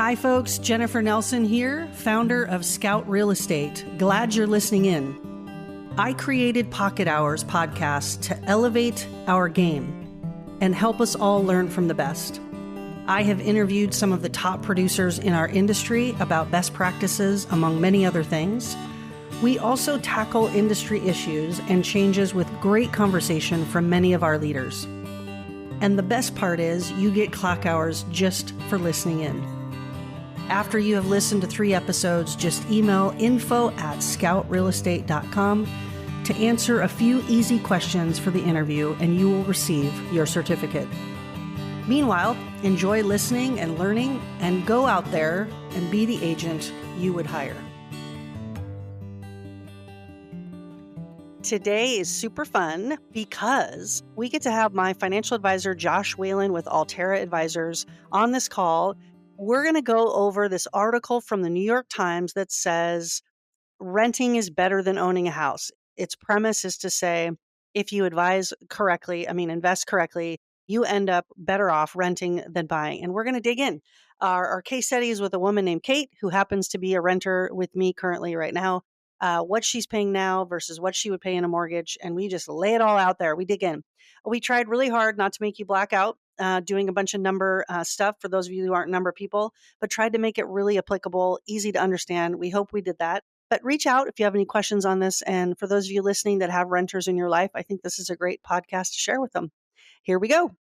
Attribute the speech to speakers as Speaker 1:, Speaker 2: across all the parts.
Speaker 1: Hi, folks. Jennifer Nelson here, founder of Scout Real Estate. Glad you're listening in. I created Pocket Hours podcast to elevate our game and help us all learn from the best. I have interviewed some of the top producers in our industry about best practices, among many other things. We also tackle industry issues and changes with great conversation from many of our leaders. And the best part is you get clock hours just for listening in. After you have listened to 3 episodes, just email info@scoutrealestate.com to answer a few easy questions for the interview, and you will receive your certificate. Meanwhile, enjoy listening and learning, and go out there and be the agent you would hire. Today is super fun because we get to have my financial advisor, Josh Whelan with Altera Advisors, on this call. We're going to go over this article from the New York Times that says renting is better than owning a house. Its premise is to say, if you invest correctly, you end up better off renting than buying. And we're going to dig in. Our case study is with a woman named Kate, who happens to be a renter with me currently right now. What she's paying now versus what she would pay in a mortgage. And we just lay it all out there. We dig in. We tried really hard not to make you black out, doing a bunch of number stuff for those of you who aren't number people, but tried to make it really applicable, easy to understand. We hope we did that. But reach out if you have any questions on this. And for those of you listening that have renters in your life, I think this is a great podcast to share with them. Here we go.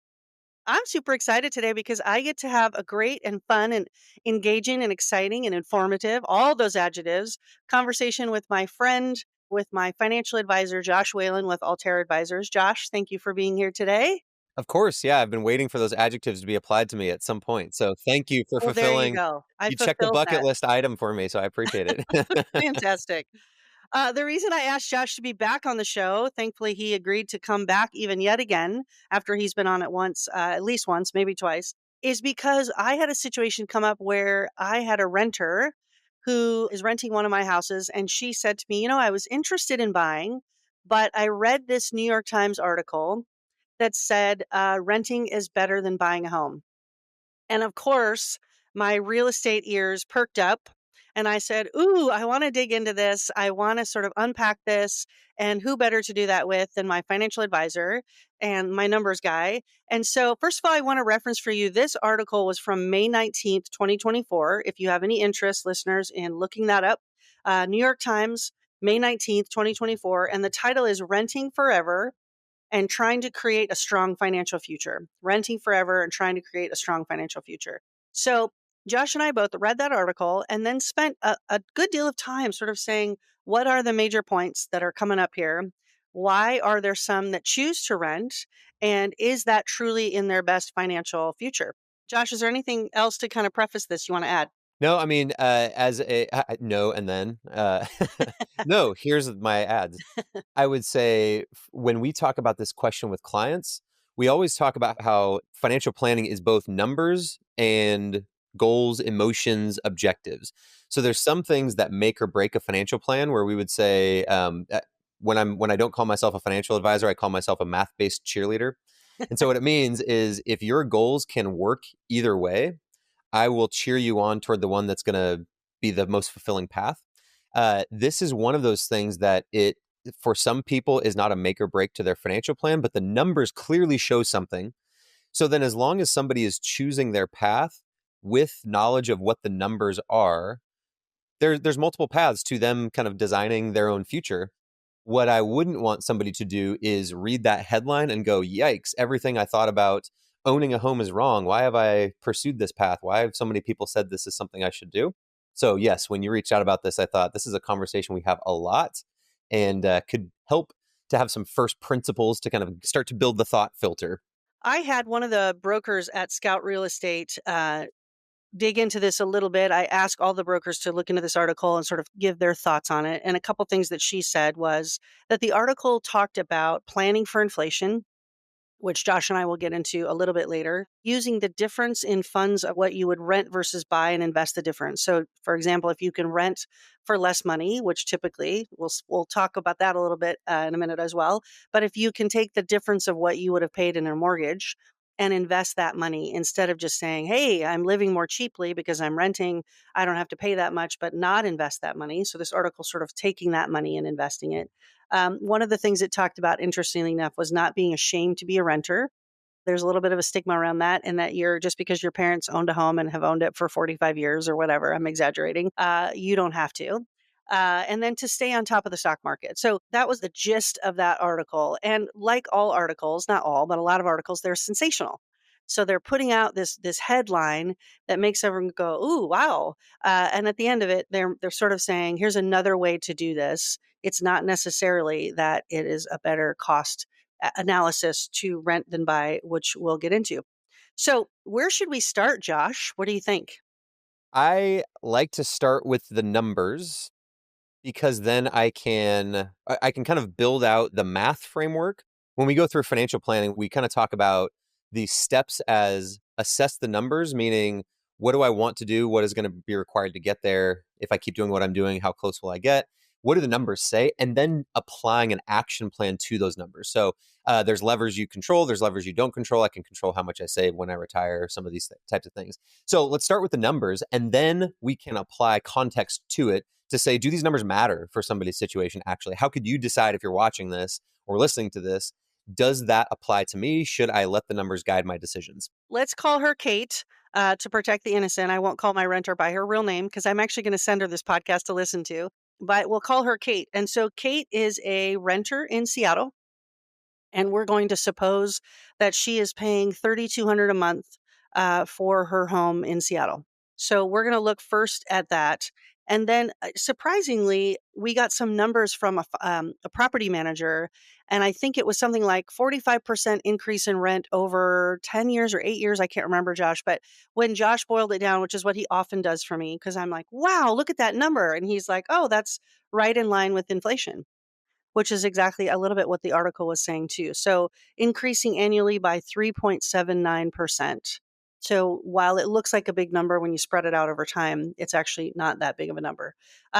Speaker 1: I'm super excited today because I get to have a great and fun and engaging and exciting and informative, all those adjectives, conversation with my friend, with my financial advisor, Josh Whelan with Altera Advisors. Josh, thank you for being here today.
Speaker 2: Of course, yeah. I've been waiting for those adjectives to be applied to me at some point. So thank you for fulfilling.
Speaker 1: There you go.
Speaker 2: You checked the bucket list item for me, so I appreciate it.
Speaker 1: Fantastic. The reason I asked Josh to be back on the show, thankfully he agreed to come back even yet again after he's been on it once, at least once, maybe twice, is because I had a situation come up where I had a renter who is renting one of my houses, and she said to me, I was interested in buying, but I read this New York Times article that said renting is better than buying a home. And of course, my real estate ears perked up. And I said, ooh, I want to dig into this. I want to sort of unpack this. And who better to do that with than my financial advisor and my numbers guy? And so, first of all, I want to reference for you, this article was from May 19th, 2024. If you have any interest, listeners, in looking that up, New York Times, May 19th, 2024. And the title is Renting Forever and Trying to Create a Strong Financial Future. Renting Forever and Trying to Create a Strong Financial Future. So Josh and I both read that article and then spent a good deal of time sort of saying, what are the major points that are coming up here? Why are there some that choose to rent? And is that truly in their best financial future? Josh, is there anything else to kind of preface this you want to add?
Speaker 2: No, I mean, no, and then, no, here's my ads. I would say when we talk about this question with clients, we always talk about how financial planning is both numbers and goals, emotions, objectives. So there's some things that make or break a financial plan where we would say, when I don't call myself a financial advisor, I call myself a math-based cheerleader. And so what it means is if your goals can work either way, I will cheer you on toward the one that's going to be the most fulfilling path. This is one of those things that for some people is not a make or break to their financial plan, but the numbers clearly show something. So then as long as somebody is choosing their path with knowledge of what the numbers are, there's multiple paths to them kind of designing their own future. What I wouldn't want somebody to do is read that headline and go, yikes, everything I thought about owning a home is wrong. Why have I pursued this path? Why have so many people said this is something I should do? So yes, when you reached out about this, I thought this is a conversation we have a lot and could help to have some first principles to kind of start to build the thought filter.
Speaker 1: I had one of the brokers at Scout Real Estate dig into this a little bit. I asked all the brokers to look into this article and sort of give their thoughts on it. And a couple things that she said was that the article talked about planning for inflation, which Josh and I will get into a little bit later, using the difference in funds of what you would rent versus buy and invest the difference. So, for example, if you can rent for less money, which typically we'll talk about that a little bit in a minute as well. But if you can take the difference of what you would have paid in a mortgage and invest that money instead of just saying, hey, I'm living more cheaply because I'm renting. I don't have to pay that much, but not invest that money. So this article sort of taking that money and investing it. One of the things it talked about, interestingly enough, was not being ashamed to be a renter. There's a little bit of a stigma around that, and that you're just because your parents owned a home and have owned it for 45 years or whatever, I'm exaggerating, you don't have to. And then to stay on top of the stock market. So that was the gist of that article. And like all articles, not all, but a lot of articles, they're sensational. So they're putting out this headline that makes everyone go, "Ooh, wow!" And at the end of it, they're sort of saying, "Here's another way to do this. It's not necessarily that it is a better cost analysis to rent than buy," which we'll get into. So, where should we start, Josh? What do you think?
Speaker 2: I like to start with the numbers because then I can kind of build out the math framework. When we go through financial planning, we kind of talk about the steps as assess the numbers, meaning what do I want to do? What is going to be required to get there? If I keep doing what I'm doing, how close will I get? What do the numbers say? And then applying an action plan to those numbers. So there's levers you control, there's levers you don't control. I can control how much I save when I retire, some of these types of things. So let's start with the numbers, and then we can apply context to it to say, do these numbers matter for somebody's situation actually? How could you decide if you're watching this or listening to this? Does that apply to me? Should I let the numbers guide my decisions?
Speaker 1: Let's call her Kate to protect the innocent. I won't call my renter by her real name because I'm actually going to send her this podcast to listen to, but we'll call her Kate. And so, Kate is a renter in Seattle. And we're going to suppose that she is paying 3,200 a month for her home in Seattle. So we're going to look first at that. And then, surprisingly, we got some numbers from a property manager, and I think it was something like 45% increase in rent over 10 years or 8 years. I can't remember, Josh. But when Josh boiled it down, which is what he often does for me, because I'm like, wow, look at that number. And he's like, oh, that's right in line with inflation, which is exactly a little bit what the article was saying too. So increasing annually by 3.79%. So while it looks like a big number when you spread it out over time, it's actually not that big of a number.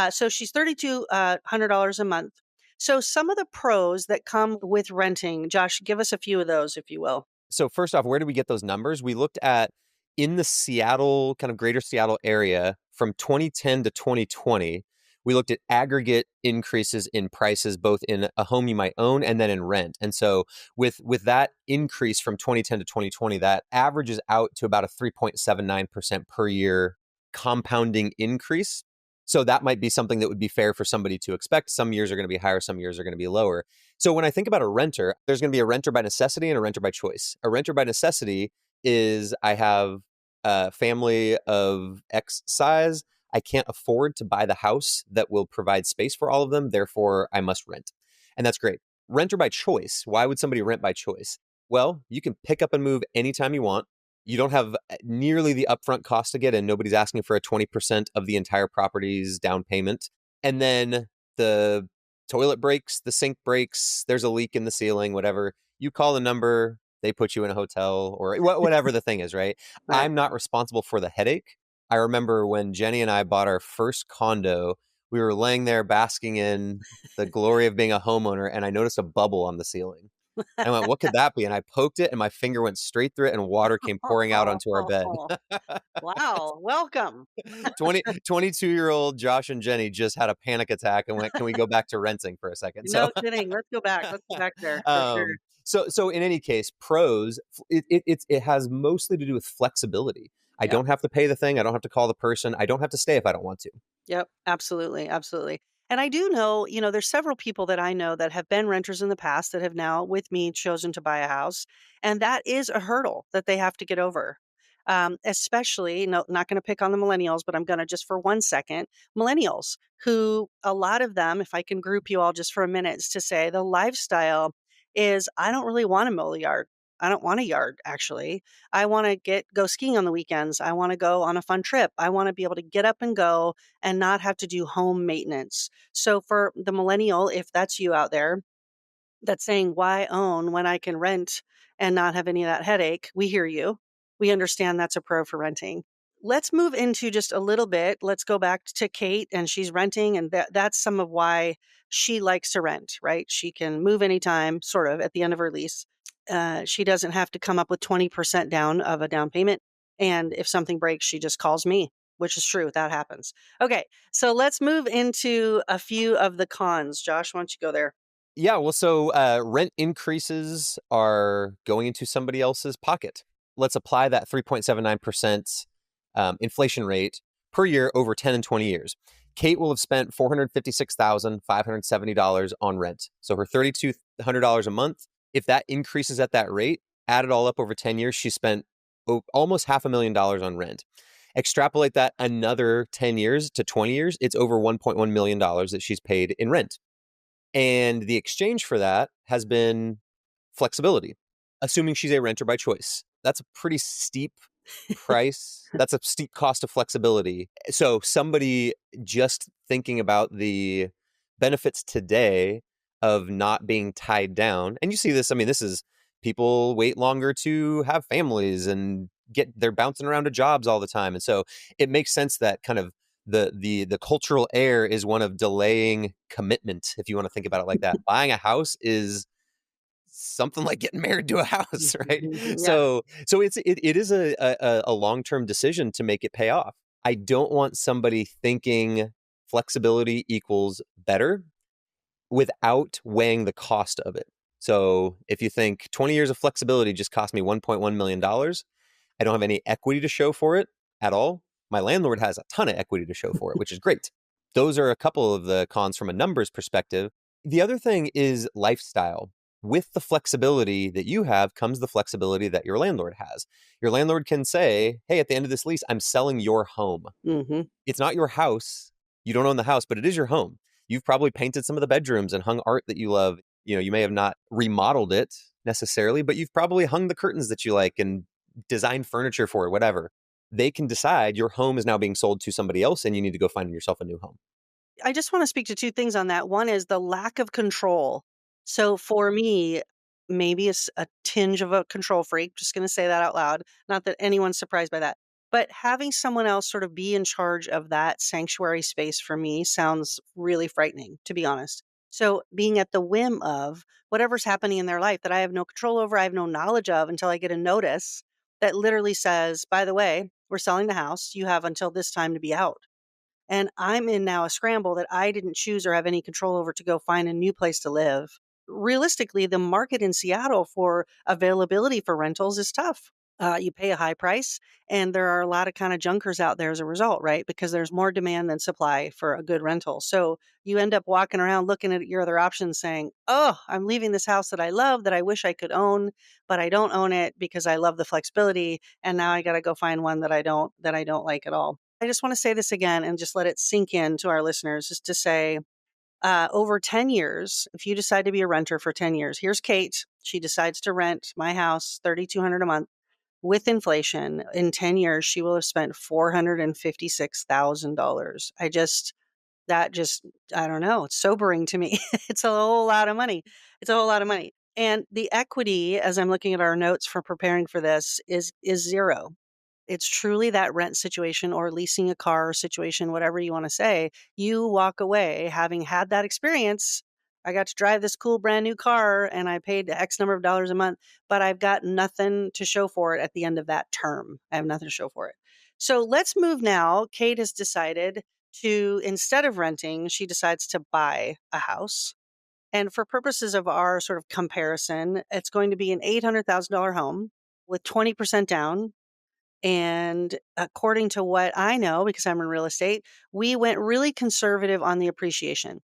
Speaker 1: So she's $3,200 a month. So some of the pros that come with renting, Josh, give us a few of those, if you will.
Speaker 2: So first off, where did we get those numbers? We looked at in the Seattle, kind of greater Seattle area from 2010 to 2020. We looked at aggregate increases in prices, both in a home you might own and then in rent. And so with that increase from 2010 to 2020, that averages out to about a 3.79% per year compounding increase. So that might be something that would be fair for somebody to expect. Some years are going to be higher, some years are going to be lower. So when I think about a renter, there's going to be a renter by necessity and a renter by choice. A renter by necessity is I have a family of X size. I can't afford to buy the house that will provide space for all of them. Therefore, I must rent. And that's great. Renter by choice. Why would somebody rent by choice? Well, you can pick up and move anytime you want. You don't have nearly the upfront cost to get in. Nobody's asking for a 20% of the entire property's down payment. And then the toilet breaks, the sink breaks, there's a leak in the ceiling, whatever. You call the number, they put you in a hotel or whatever the thing is, right?
Speaker 1: Right.
Speaker 2: I'm not responsible for the headache. I remember when Jenny and I bought our first condo, we were laying there basking in the glory of being a homeowner, and I noticed a bubble on the ceiling. I went, what could that be? And I poked it, and my finger went straight through it, and water came pouring out onto our bed.
Speaker 1: Wow. Welcome.
Speaker 2: 22-year-old Josh and Jenny just had a panic attack and went, can we go back to renting for a second? So,
Speaker 1: No kidding. Let's go back. Let's go back there for sure.
Speaker 2: so in any case, pros, it has mostly to do with flexibility. I
Speaker 1: Yep.
Speaker 2: don't have to pay the thing. I don't have to call the person. I don't have to stay if I don't want to.
Speaker 1: Yep, absolutely, absolutely. And I do know, there's several people that I know that have been renters in the past that have now, with me, chosen to buy a house, and that is a hurdle that they have to get over. Especially, no, not going to pick on the millennials, but I'm going to just for 1 second, millennials who a lot of them, if I can group you all just for a minute, is to say the lifestyle is I don't really want to mow the yard. I don't want a yard, actually. I want to go skiing on the weekends. I want to go on a fun trip. I want to be able to get up and go and not have to do home maintenance. So for the millennial, if that's you out there that's saying, why own when I can rent and not have any of that headache? We hear you. We understand that's a pro for renting. Let's move into just a little bit. Let's go back to Kate, and she's renting, and that's some of why she likes to rent, right? She can move anytime, sort of, at the end of her lease. She doesn't have to come up with 20% down of a down payment. And if something breaks, she just calls me, which is true. That happens. Okay. So let's move into a few of the cons. Josh, why don't you go there?
Speaker 2: Yeah, well, so rent increases are going into somebody else's pocket. Let's apply that 3.79% inflation rate per year over 10 and 20 years. Kate will have spent $456,570 on rent. So her $3,200 a month, if that increases at that rate, add it all up over 10 years, she spent almost $500,000 on rent. Extrapolate that another 10 years to 20 years, it's over $1.1 million that she's paid in rent. And the exchange for that has been flexibility, assuming she's a renter by choice. That's a pretty steep price. That's a steep cost of flexibility. So somebody just thinking about the benefits today of not being tied down, and you see this, I mean, this is people wait longer to have families and they're bouncing around to jobs all the time. And so it makes sense that kind of the cultural air is one of delaying commitment, if you want to think about it like that. Buying a house is something like getting married to a house, right?
Speaker 1: Yeah.
Speaker 2: So it is a long-term decision to make it pay off. I don't want somebody thinking flexibility equals better without weighing the cost of it. So if you think 20 years of flexibility just cost me $1.1 million, I don't have any equity to show for it at all. My landlord has a ton of equity to show for it, which is great. Those are a couple of the cons from a numbers perspective. The other thing is lifestyle. With the flexibility that you have comes the flexibility that your landlord has. Your landlord can say, hey, at the end of this lease, I'm selling your home.
Speaker 1: Hmm.
Speaker 2: It's not your house. You don't own the house, but it is your home. You've probably painted some of the bedrooms and hung art that you love. You know, you may have not remodeled it necessarily, but you've probably hung the curtains that you like and designed furniture for it, whatever. They can decide your home is now being sold to somebody else and you need to go find yourself a new home.
Speaker 1: I just want to speak to two things on that. One is the lack of control. So for me, maybe it's a tinge of a control freak. Just going to say that out loud. Not that anyone's surprised by that. But having someone else sort of be in charge of that sanctuary space for me sounds really frightening, to be honest. So being at the whim of whatever's happening in their life that I have no control over, I have no knowledge of until I get a notice that literally says, by the way, we're selling the house. You have until this time to be out. And I'm in now a scramble that I didn't choose or have any control over to go find a new place to live. Realistically, the market in Seattle for availability for rentals is tough. You pay a high price, and there are a lot of kind of junkers out there as a result, right? Because there's more demand than supply for a good rental. So you end up walking around looking at your other options saying, oh, I'm leaving this house that I love, that I wish I could own, but I don't own it because I love the flexibility. And now I got to go find one that I don't like at all. I just want to say this again and just let it sink in to our listeners is to say, over 10 years, if you decide to be a renter for 10 years, here's Kate. She decides to rent my house, $3,200 a month. With inflation, in 10 years, she will have spent $456,000. That just, I don't know, it's sobering to me. It's a whole lot of money. It's a whole lot of money. And the equity, as I'm looking at our notes for preparing for this, is zero. It's truly that rent situation or leasing a car situation, whatever you want to say. You walk away having had that experience. I got to drive this cool brand new car and I paid X number of dollars a month, but I've got nothing to show for it at the end of that term. I have nothing to show for it. So let's move now. Kate has decided to, instead of renting, she decides to buy a house. And for purposes of our sort of comparison, it's going to be an $800,000 home with 20% down, and according to what I know, because I'm in real estate, we went really conservative on the appreciation.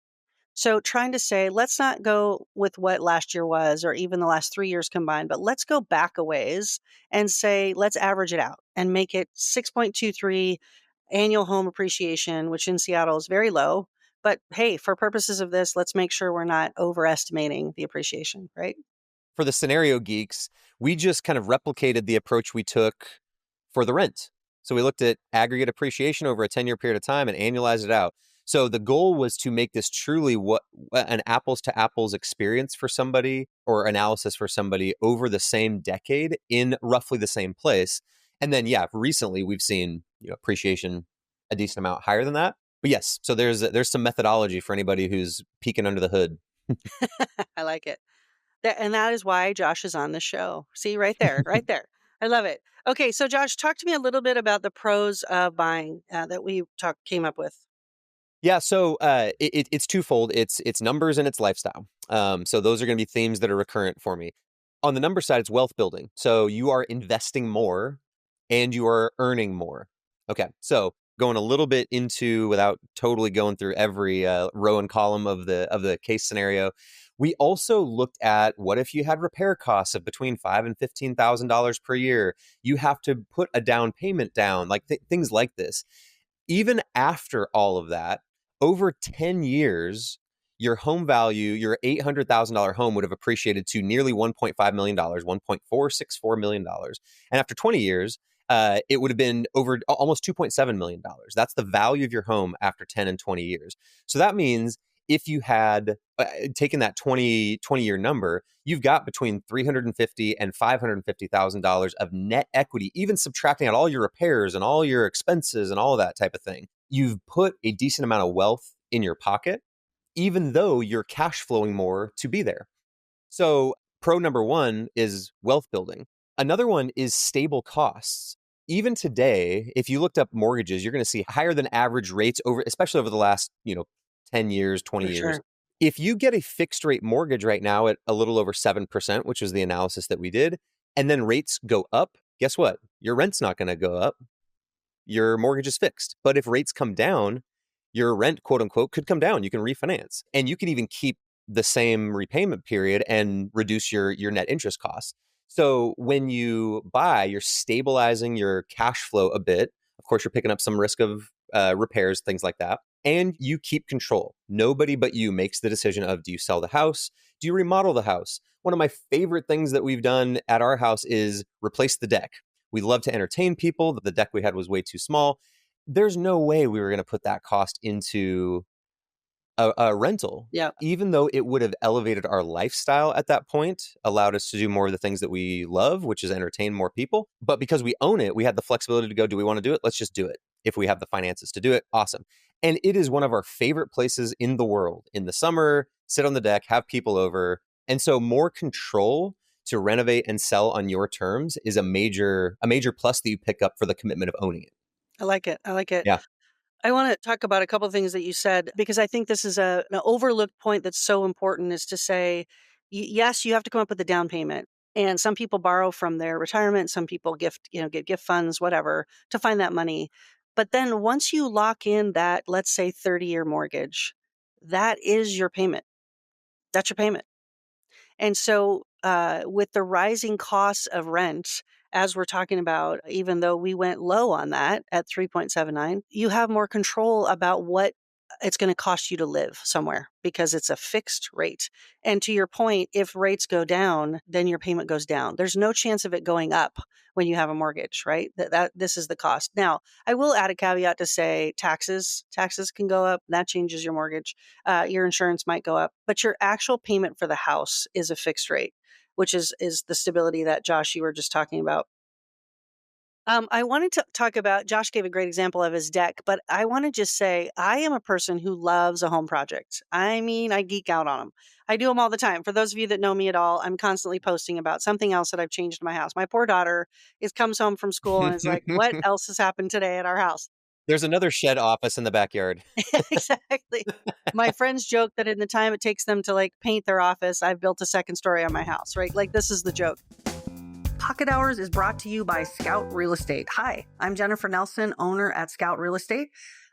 Speaker 1: So trying to say, let's not go with what last year was or even the last 3 years combined, but let's go back a ways and say, let's average it out and make it 6.23 annual home appreciation, which in Seattle is very low. But hey, for purposes of this, let's make sure we're not overestimating the appreciation, right?
Speaker 2: For the scenario geeks, we just kind of replicated the approach we took for the rent. So we looked at aggregate appreciation over a 10-year period of time and annualized it out. So the goal was to make this truly what an apples to apples experience for somebody or analysis for somebody over the same decade in roughly the same place. And then, yeah, recently we've seen appreciation a decent amount higher than that. But yes, so there's some methodology for anybody who's peeking under the hood.
Speaker 1: I like it. And that is why Josh is on the show. See, right there, right there. I love it. Okay, so Josh, talk to me a little bit about the pros of buying that we came up with.
Speaker 2: Yeah, so it's twofold. It's numbers and it's lifestyle. So those are going to be themes that are recurrent for me. On the number side, it's wealth building. So you are investing more and you are earning more. Okay, so going a little bit into without totally going through every row and column of the case scenario. We also looked at what if you had repair costs of between $5,000 and $15,000 per year. You have to put a down payment down, like things like this. Even after all of that, over 10 years, your home value, your $800,000 home would have appreciated to nearly $1.5 million, $1.464 million. And after 20 years, it would have been over almost $2.7 million. That's the value of your home after 10 and 20 years. So that means if you had taken that 20-year number, you've got between $350,000 and $550,000 of net equity, even subtracting out all your repairs and all your expenses and all of that type of thing. You've put a decent amount of wealth in your pocket, even though you're cash flowing more to be there. So, pro number one is wealth building. Another one is stable costs. Even today, if you looked up mortgages, you're going to see higher than average rates over, especially over the last, 10 years, 20
Speaker 1: For
Speaker 2: years.
Speaker 1: sure.
Speaker 2: If you get a fixed rate mortgage right now at a little over 7%, which was the analysis that we did, and then rates go up, guess what? Your rent's not going to go up. Your mortgage is fixed. But if rates come down, your rent, quote unquote, could come down. You can refinance and you can even keep the same repayment period and reduce your net interest costs. So when you buy, you're stabilizing your cash flow a bit. Of course, you're picking up some risk of repairs, things like that. And you keep control. Nobody but you makes the decision of, do you sell the house? Do you remodel the house? One of my favorite things that we've done at our house is replace the deck. We love to entertain people. The deck we had was way too small. There's no way we were going to put that cost into a rental,
Speaker 1: Yeah,
Speaker 2: even though it would have elevated our lifestyle at that point, allowed us to do more of the things that we love, which is entertain more people. But because we own it, we had the flexibility to go, do we want to do it? Let's just do it. If we have the finances to do it, awesome. And it is one of our favorite places in the world. In the summer, sit on the deck, have people over. And so more control to renovate and sell on your terms is a major plus that you pick up for the commitment of owning it.
Speaker 1: I like it. I like it.
Speaker 2: Yeah.
Speaker 1: I want to talk about a couple of things that you said because I think this is an overlooked point that's so important is to say, yes, you have to come up with a down payment. And some people borrow from their retirement, some people get gift funds, whatever, to find that money. But then once you lock in that, let's say 30-year mortgage, that is your payment. That's your payment. And so, with the rising costs of rent, as we're talking about, even though we went low on that at 3.79, you have more control about what it's going to cost you to live somewhere because it's a fixed rate. And to your point, if rates go down, then your payment goes down. There's no chance of it going up when you have a mortgage, right? That this is the cost. Now, I will add a caveat to say taxes can go up. That changes your mortgage. Your insurance might go up, but your actual payment for the house is a fixed rate, which is the stability that Josh you were just talking about. I wanted to talk about Josh gave a great example of his deck, but I want to just say I am a person who loves a home project. I mean, I geek out on them. I do them all the time. For those of you that know me at all, I'm constantly posting about something else that I've changed in my house. My poor daughter is comes home from school and is like, "What else has happened today at our house?"
Speaker 2: There's another shed office in the backyard.
Speaker 1: Exactly. My friends joke that in the time it takes them to like paint their office, I've built a second story on my house, right? Like this is the joke. Pocket Hours is brought to you by Scout Real Estate. Hi, I'm Jennifer Nelson, owner at Scout Real Estate.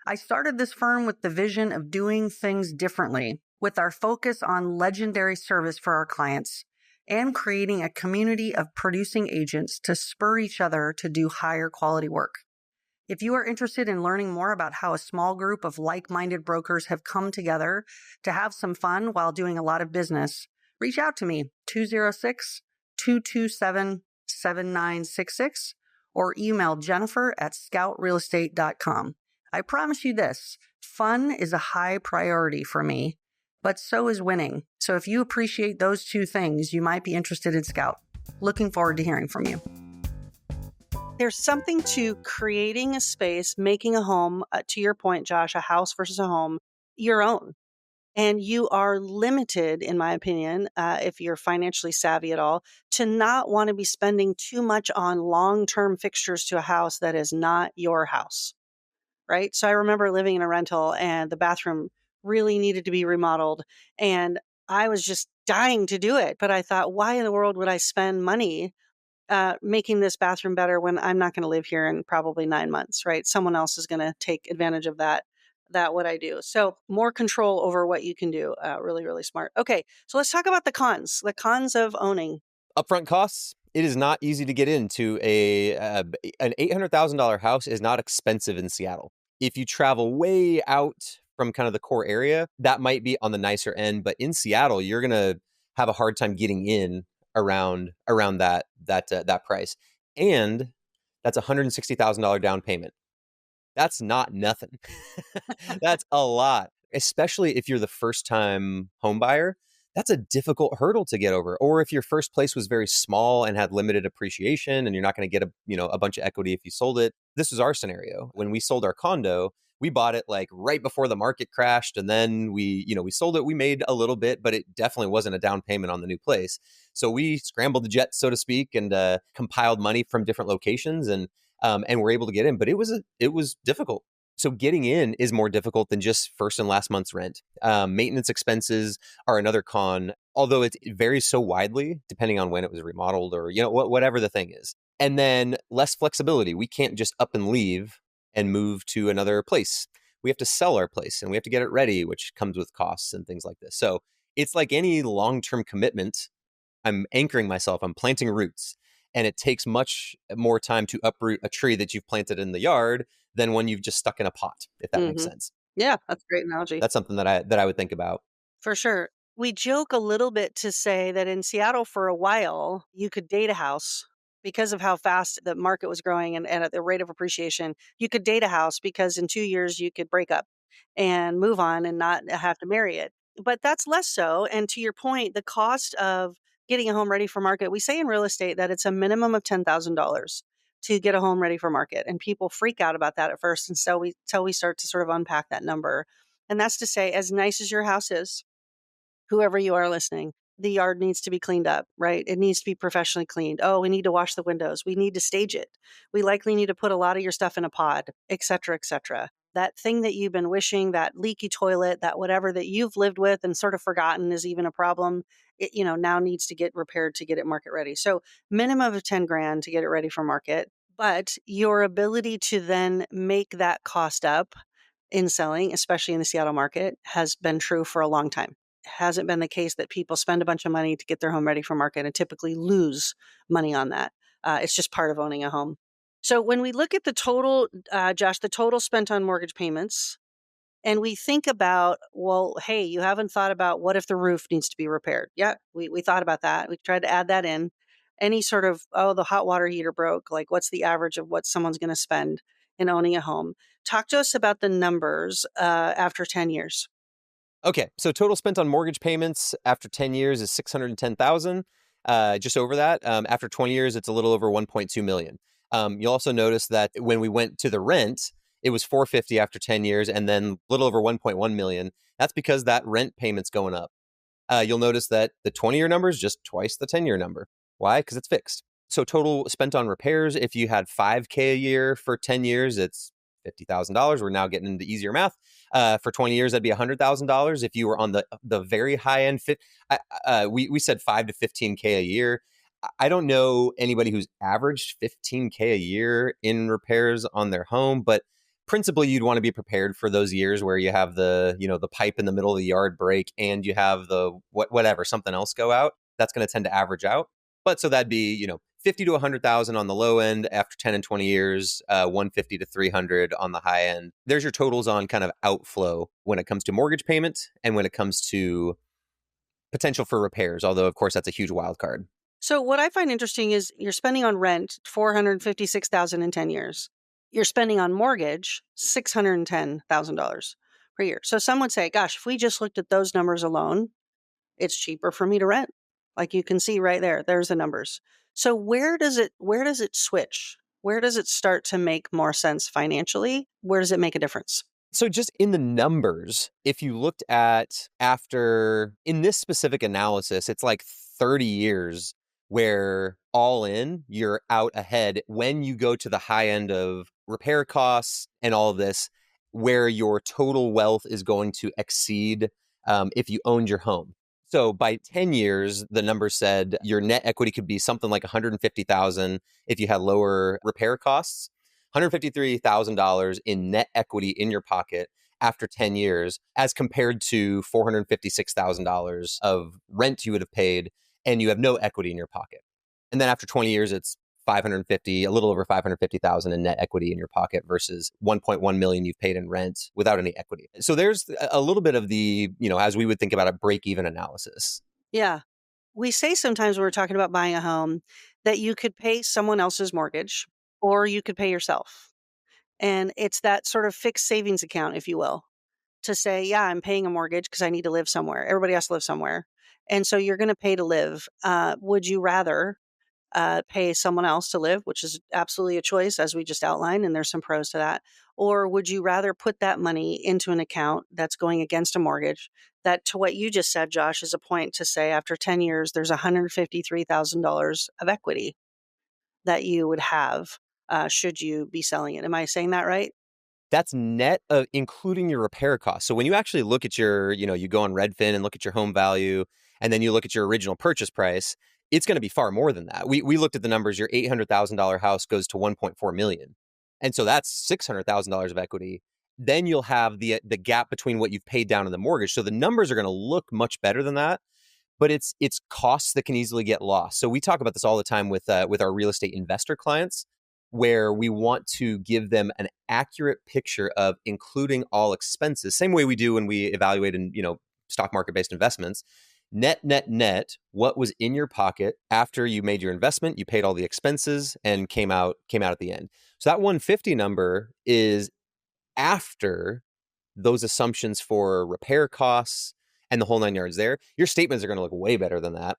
Speaker 1: I started this firm with the vision of doing things differently, with our focus on legendary service for our clients and creating a community of producing agents to spur each other to do higher quality work. If you are interested in learning more about how a small group of like-minded brokers have come together to have some fun while doing a lot of business, reach out to me, 206-227-7966, or email jennifer@scoutrealestate.com. I promise you this, fun is a high priority for me, but so is winning. So if you appreciate those two things, you might be interested in Scout. Looking forward to hearing from you. There's something to creating a space, making a home, to your point, Josh, a house versus a home, your own. And you are limited, in my opinion, if you're financially savvy at all, to not want to be spending too much on long term fixtures to a house that is not your house. Right. So I remember living in a rental and the bathroom really needed to be remodeled. And I was just dying to do it. But I thought, why in the world would I spend money making this bathroom better when I'm not going to live here in probably 9 months, right? Someone else is going to take advantage of that what I do. So more control over what you can do. Really, really smart. Okay, so let's talk about the cons. The cons of owning.
Speaker 2: Upfront costs. It is not easy to get into an $800,000 house is not expensive in Seattle. If you travel way out from kind of the core area, that might be on the nicer end. But in Seattle, you're gonna have a hard time getting in around that price, and that's $160,000 down payment. That's not nothing. That's a lot, especially if you're the first time home buyer. That's a difficult hurdle to get over. Or if your first place was very small and had limited appreciation and you're not going to get a bunch of equity if you sold it. This was our scenario. When we sold our condo, we bought it like right before the market crashed and then we sold it. We made a little bit, but it definitely wasn't a down payment on the new place. So we scrambled the jet, so to speak, and compiled money from different locations and we're able to get in, but it was difficult. So getting in is more difficult than just first and last month's rent. Maintenance expenses are another con, although it varies so widely depending on when it was remodeled or whatever the thing is. And then less flexibility. We can't just up and leave and move to another place. We have to sell our place and we have to get it ready, which comes with costs and things like this. So it's like any long-term commitment. I'm anchoring myself, I'm planting roots. And it takes much more time to uproot a tree that you've planted in the yard than one you've just stuck in a pot, if that makes
Speaker 1: Hmm.
Speaker 2: sense.
Speaker 1: Yeah, that's a great analogy.
Speaker 2: That's something that I would think about.
Speaker 1: For sure. We joke a little bit to say that in Seattle for a while, you could date a house because of how fast the market was growing and at the rate of appreciation. You could date a house because in 2 years you could break up and move on and not have to marry it. But that's less so. And to your point, the cost of getting a home ready for market, we say in real estate that it's a minimum of $10,000 to get a home ready for market. And people freak out about that at first. And so till we start to sort of unpack that number. And that's to say, as nice as your house is, whoever you are listening, the yard needs to be cleaned up, right? It needs to be professionally cleaned. Oh, we need to wash the windows. We need to stage it. We likely need to put a lot of your stuff in a pod, et cetera, et cetera. That thing that you've been wishing, that leaky toilet, that whatever that you've lived with and sort of forgotten is even a problem, it, now needs to get repaired to get it market ready. So minimum of 10 grand to get it ready for market. But your ability to then make that cost up in selling, especially in the Seattle market, has been true for a long time. It hasn't been the case that people spend a bunch of money to get their home ready for market and typically lose money on that. It's just part of owning a home. So when we look at the total, Josh, the total spent on mortgage payments, and we think about, well, hey, you haven't thought about what if the roof needs to be repaired? Yeah, we thought about that. We tried to add that in. Any sort of, oh, the hot water heater broke. Like, what's the average of what someone's going to spend in owning a home? Talk to us about the numbers after 10 years.
Speaker 2: Okay, so total spent on mortgage payments after 10 years is 610,000, just over that. After 20 years, it's a little over 1.2 million. You'll also notice that when we went to the rent, it was 450 after 10 years and then a little over 1.1 million. That's because that rent payment's going up. You'll notice that the 20-year number is just twice the 10-year number. Why? Because it's fixed. So total spent on repairs, if you had 5K a year for 10 years, it's $50,000. We're now getting into easier math. For 20 years, that'd be $100,000. If you were on the very high end, we said 5 to 15K a year. I don't know anybody who's averaged 15K a year in repairs on their home, but principally you'd want to be prepared for those years where you have the pipe in the middle of the yard break and you have the whatever something else go out. That's going to tend to average out. But so that'd be 50 to 100,000 on the low end after 10 and 20 years, 150 to 300 on the high end. There's your totals on kind of outflow when it comes to mortgage payments and when it comes to potential for repairs, although of course that's a huge wild card.
Speaker 1: So what I find interesting is you're spending on rent 456,000 in 10 years. You're spending on mortgage $610,000 per year. So some would say, gosh, if we just looked at those numbers alone, it's cheaper for me to rent. Like you can see right there, there's the numbers. So where does it switch? Where does it start to make more sense financially? Where does it make a difference?
Speaker 2: So just in the numbers, if you looked at after in this specific analysis, it's like 30 years where all in, you're out ahead when you go to the high end of repair costs and all of this, where your total wealth is going to exceed if you owned your home. So by 10 years, the number said your net equity could be something like 150,000 if you had lower repair costs. $153,000 in net equity in your pocket after 10 years, as compared to $456,000 of rent you would have paid, and you have no equity in your pocket. And then after 20 years, it's 550, a little over 550,000 in net equity in your pocket versus 1.1 million you've paid in rent without any equity. So there's a little bit of the, as we would think about a break even analysis.
Speaker 1: Yeah. We say sometimes when we're talking about buying a home that you could pay someone else's mortgage or you could pay yourself. And it's that sort of fixed savings account, if you will, to say, yeah, I'm paying a mortgage because I need to live somewhere. Everybody has to live somewhere. And so you're going to pay to live. Would you rather pay someone else to live, which is absolutely a choice, as we just outlined, and there's some pros to that? Or would you rather put that money into an account that's going against a mortgage? That, to what you just said, Josh, is a point to say after 10 years, there's $153,000 of equity that you would have should you be selling it. Am I saying that right?
Speaker 2: That's net of including your repair costs. So when you actually look at your, you go on Redfin and look at your home value, and then you look at your original purchase price, it's going to be far more than that. We looked at the numbers. Your $800,000 house goes to 1.4 million, and so that's $600,000 of equity. Then you'll have the gap between what you've paid down in the mortgage. So the numbers are going to look much better than that, but it's costs that can easily get lost. So we talk about this all the time with our real estate investor clients, where we want to give them an accurate picture of including all expenses, same way we do when we evaluate in stock market based investments. Net, what was in your pocket after you made your investment, you paid all the expenses, and came out at the end. So that 150 number is after those assumptions for repair costs and the whole nine yards there. Your statements are going to look way better than that.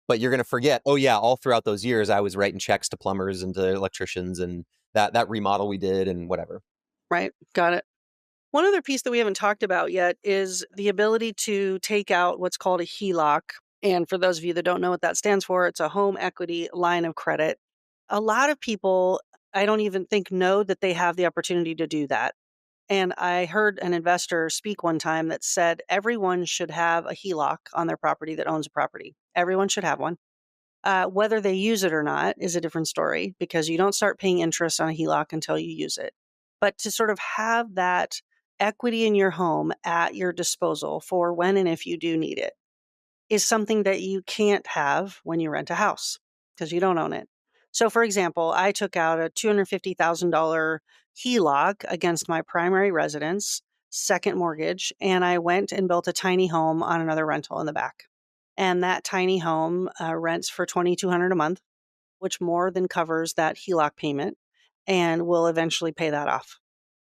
Speaker 2: But you're going to forget, oh, yeah, all throughout those years, I was writing checks to plumbers and to electricians and that remodel we did and whatever.
Speaker 1: Right. Got it. One other piece that we haven't talked about yet is the ability to take out what's called a HELOC. And for those of you that don't know what that stands for, it's a home equity line of credit. A lot of people, I don't even think, know that they have the opportunity to do that. And I heard an investor speak one time that said everyone should have a HELOC on their property that owns a property. Everyone should have one. Whether they use it or not is a different story, because you don't start paying interest on a HELOC until you use it. But to sort of have that equity in your home at your disposal for when and if you do need it is something that you can't have when you rent a house because you don't own it. So, for example, I took out a $250,000 HELOC against my primary residence, second mortgage, and I went and built a tiny home on another rental in the back. And that tiny home rents for $2,200 a month, which more than covers that HELOC payment and will eventually pay that off.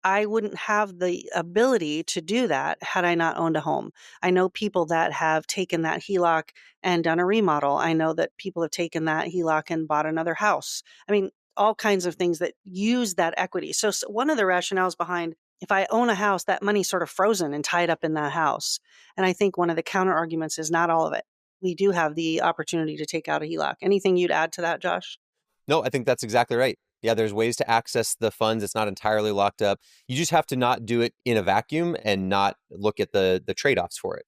Speaker 1: I wouldn't have the ability to do that had I not owned a home. I know people that have taken that HELOC and done a remodel. I know that people have taken that HELOC and bought another house. I mean, all kinds of things that use that equity. So one of the rationales behind, if I own a house, that money's sort of frozen and tied up in that house. And I think one of the counter arguments is not all of it. We do have the opportunity to take out a HELOC. Anything you'd add to that, Josh?
Speaker 2: No, I think that's exactly right. Yeah, there's ways to access the funds. It's not entirely locked up. You just have to not do it in a vacuum and not look at the trade-offs for it.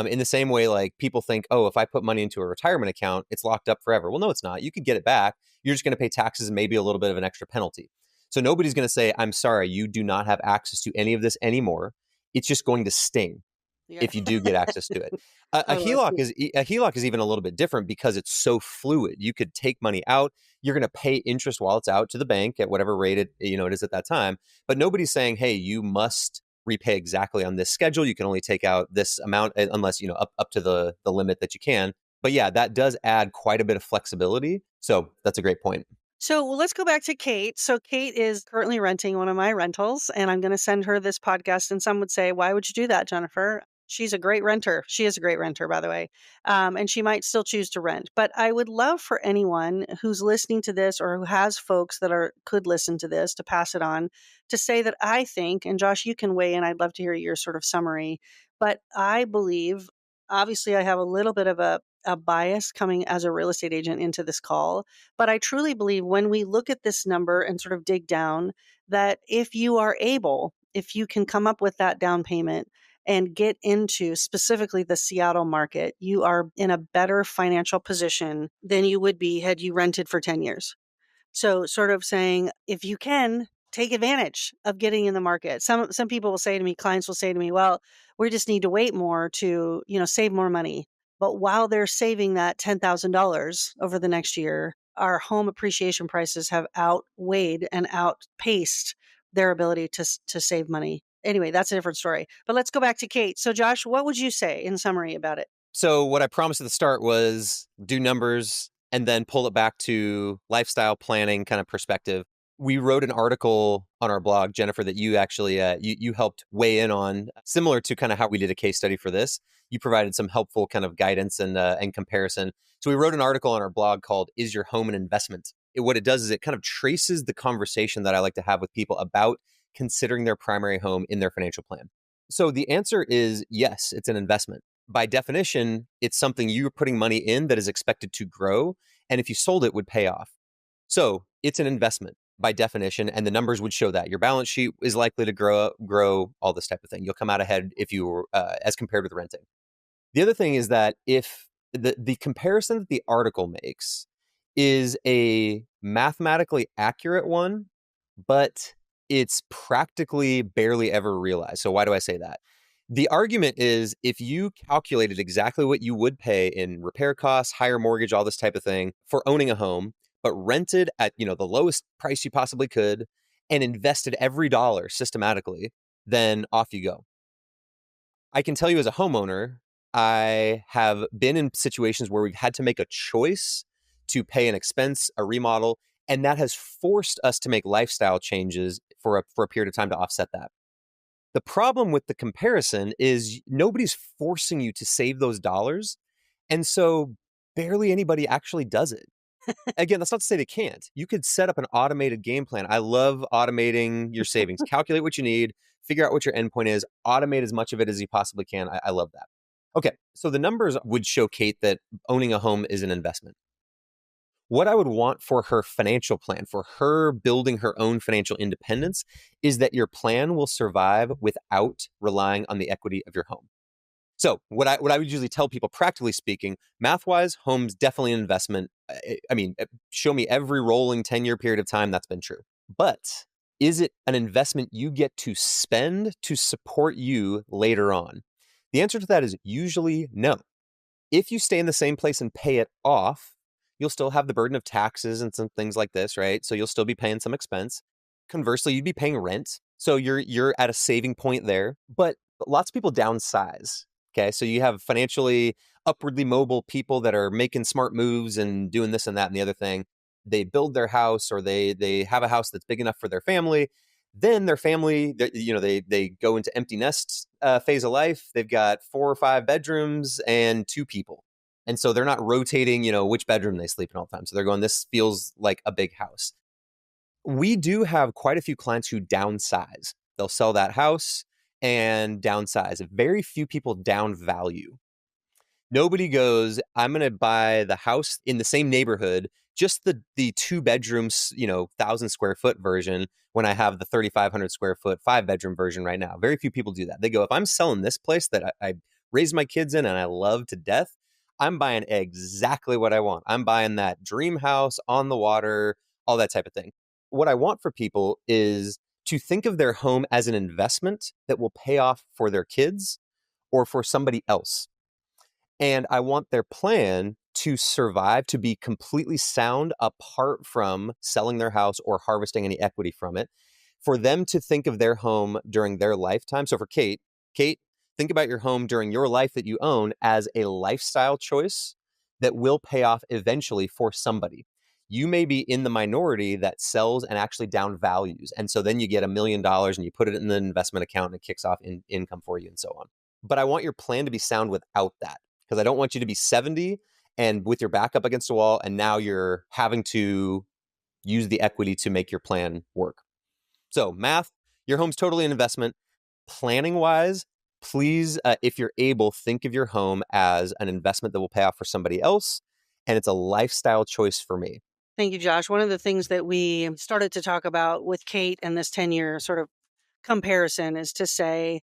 Speaker 2: In the same way, like people think, oh, if I put money into a retirement account, it's locked up forever. Well, no, it's not. You could get it back. You're just going to pay taxes and maybe a little bit of an extra penalty. So nobody's going to say, I'm sorry, you do not have access to any of this anymore. It's just going to sting
Speaker 1: Yeah.
Speaker 2: if you do get access to it. A,
Speaker 1: I
Speaker 2: a
Speaker 1: love
Speaker 2: HELOC
Speaker 1: it.
Speaker 2: is a HELOC is even a little bit different because it's so fluid. You could take money out. You're going to pay interest while it's out to the bank at whatever rate it is at that time. But nobody's saying, hey, you must repay exactly on this schedule. You can only take out this amount unless up to the limit that you can. But yeah, that does add quite a bit of flexibility. So that's a great point.
Speaker 1: So let's go back to Kate. So Kate is currently renting one of my rentals, and I'm going to send her this podcast. And some would say, why would you do that, Jennifer? She's a great renter. She is a great renter, by the way. And she might still choose to rent. But I would love for anyone who's listening to this or who has folks that are could listen to this to pass it on to say that I think, and Josh, you can weigh in. I'd love to hear your sort of summary. But I believe, obviously, I have a little bit of a bias coming as a real estate agent into this call. But I truly believe when we look at this number and sort of dig down, that if you are able, if you can come up with that down payment and get into specifically the Seattle market, you are in a better financial position than you would be had you rented for 10 years. So sort of saying, if you can, take advantage of getting in the market. Some people will say to me, clients will say to me, well, we just need to wait more to, save more money. But while they're saving that $10,000 over the next year, our home appreciation prices have outweighed and outpaced their ability to save money. Anyway, that's a different story. But let's go back to Kate. So Josh, what would you say in summary about it?
Speaker 2: So what I promised at the start was do numbers and then pull it back to lifestyle planning kind of perspective. We wrote an article on our blog, Jennifer, that you actually you helped weigh in on, similar to kind of how we did a case study for this. You provided some helpful kind of guidance and comparison. So we wrote an article on our blog called "Is Your Home an Investment?" What it does is it kind of traces the conversation that I like to have with people about considering their primary home in their financial plan. So the answer is yes, it's an investment. By definition, it's something you're putting money in that is expected to grow, and if you sold it, would pay off. So it's an investment by definition, and the numbers would show that your balance sheet is likely to grow, all this type of thing. You'll come out ahead if you were as compared with renting. The other thing is that if the comparison that the article makes is a mathematically accurate one, but it's practically barely ever realized. So why do I say that? The argument is if you calculated exactly what you would pay in repair costs, higher mortgage, all this type of thing for owning a home, but rented at, the lowest price you possibly could and invested every dollar systematically, then off you go. I can tell you as a homeowner, I have been in situations where we've had to make a choice to pay an expense, a remodel, and that has forced us to make lifestyle changes for a period of time to offset that. The problem with the comparison is nobody's forcing you to save those dollars. And so barely anybody actually does it. Again, that's not to say they can't. You could set up an automated game plan. I love automating your savings. Calculate what you need, figure out what your endpoint is, automate as much of it as you possibly can. I love that. Okay, so the numbers would show Kate that owning a home is an investment. What I would want for her financial plan, for her building her own financial independence, is that your plan will survive without relying on the equity of your home. So what I would usually tell people, practically speaking, math-wise, home's definitely an investment. I mean, show me every rolling 10-year period of time that's been true. But is it an investment you get to spend to support you later on? The answer to that is usually no. If you stay in the same place and pay it off, you'll still have the burden of taxes and some things like this, right? So you'll still be paying some expense. Conversely, you'd be paying rent. So you're at a saving point there. But lots of people downsize. Okay. So you have financially upwardly mobile people that are making smart moves and doing this and that and the other thing. They build their house or they have a house that's big enough for their family. Then their family, they go into empty nest phase of life. They've got 4 or 5 bedrooms and 2 people. And so they're not rotating, which bedroom they sleep in all the time. So they're going, this feels like a big house. We do have quite a few clients who downsize. They'll sell that house and downsize. Very few people down value. Nobody goes, I'm going to buy the house in the same neighborhood, just the 2 bedrooms, 1,000 square foot version when I have the 3,500 square foot 5 bedroom version right now. Very few people do that. They go, if I'm selling this place that I raised my kids in and I love to death, I'm buying exactly what I want. I'm buying that dream house on the water, all that type of thing. What I want for people is to think of their home as an investment that will pay off for their kids or for somebody else. And I want their plan to survive, to be completely sound apart from selling their house or harvesting any equity from it, for them to think of their home during their lifetime. So for Kate, think about your home during your life that you own as a lifestyle choice that will pay off eventually for somebody. You may be in the minority that sells and actually down values. And so then you get $1 million and you put it in the investment account and it kicks off income for you and so on. but I want your plan to be sound without that, because I don't want you to be 70 and with your back up against a wall, and now you're having to use the equity to make your plan work. So math, your home's totally an investment. Planning wise, please, if you're able, think of your home as an investment that will pay off for somebody else. And it's a lifestyle choice for me.
Speaker 1: Thank you, Josh. One of the things that we started to talk about with Kate and this 10-year sort of comparison is to say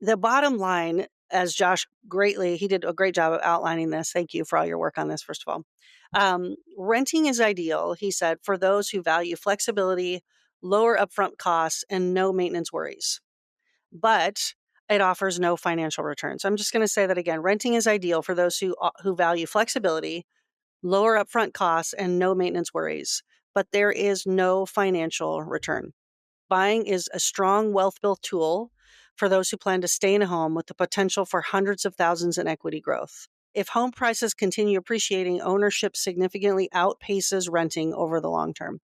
Speaker 1: the bottom line, as Josh he did a great job of outlining this. Thank you for all your work on this, first of all. Renting is ideal, he said, for those who value flexibility, lower upfront costs, and no maintenance worries. But it offers no financial return. So I'm just going to say that again. Renting is ideal for those who value flexibility, lower upfront costs, and no maintenance worries. But there is no financial return. Buying is a strong wealth built tool for those who plan to stay in a home with the potential for hundreds of thousands in equity growth. If home prices continue appreciating, ownership significantly outpaces renting over the long term.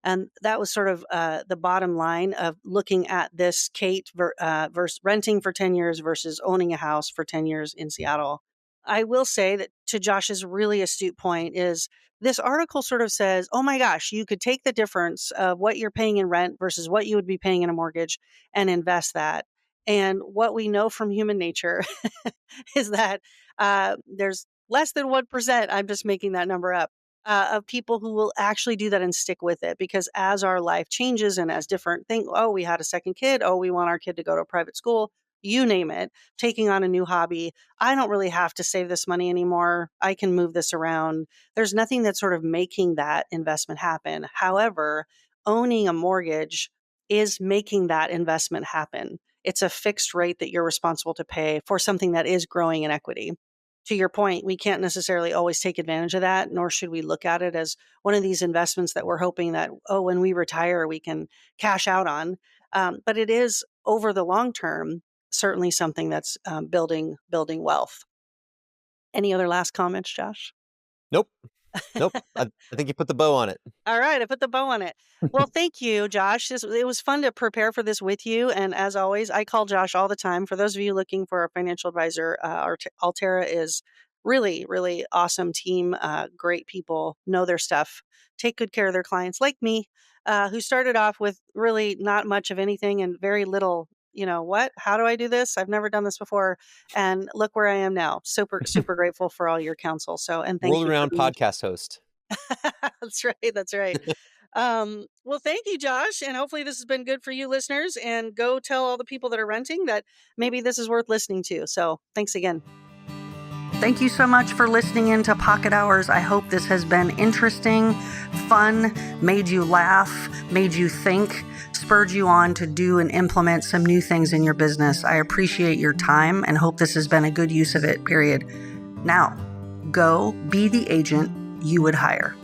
Speaker 1: And that was sort of the bottom line of looking at this Kate versus renting for 10 years versus owning a house for 10 years in Seattle. I will say that to Josh's really astute point is this article sort of says, oh my gosh, you could take the difference of what you're paying in rent versus what you would be paying in a mortgage and invest that. And what we know from human nature is that there's less than 1%, I'm just making that number up, of people who will actually do that and stick with it. Because as our life changes and as different things, oh, we had a second kid, oh, we want our kid to go to a private school, you name it, taking on a new hobby. I don't really have to save this money anymore. I can move this around. There's nothing that's sort of making that investment happen. However, owning a mortgage is making that investment happen. It's a fixed rate that you're responsible to pay for something that is growing in equity. To your point, we can't necessarily always take advantage of that, nor should we look at it as one of these investments that we're hoping that, oh, when we retire, we can cash out on. But it is, over the long term, certainly something that's building wealth. Any other last comments, Josh?
Speaker 2: Nope. Nope. I think you put the bow on it.
Speaker 1: All right, I put the bow on it. Well, thank you, Josh. It was fun to prepare for this with you. And as always, I call Josh all the time. For those of you looking for a financial advisor, Altera is really, really awesome team. Great people, know their stuff, take good care of their clients, like me, who started off with really not much of anything and very little. How do I do this? I've never done this before. And look where I am now. Super, super grateful for all your counsel. And thank
Speaker 2: World
Speaker 1: you for
Speaker 2: renowned
Speaker 1: being.
Speaker 2: podcast host.
Speaker 1: That's right. That's right. Well, thank you, Josh. And hopefully this has been good for you listeners, and go tell all the people that are renting that maybe this is worth listening to. So thanks again. Thank you so much for listening into Pocket Hours. I hope this has been interesting, fun, made you laugh, made you think, spurred you on to do and implement some new things in your business. I appreciate your time and hope this has been a good use of it, period. Now, go be the agent you would hire.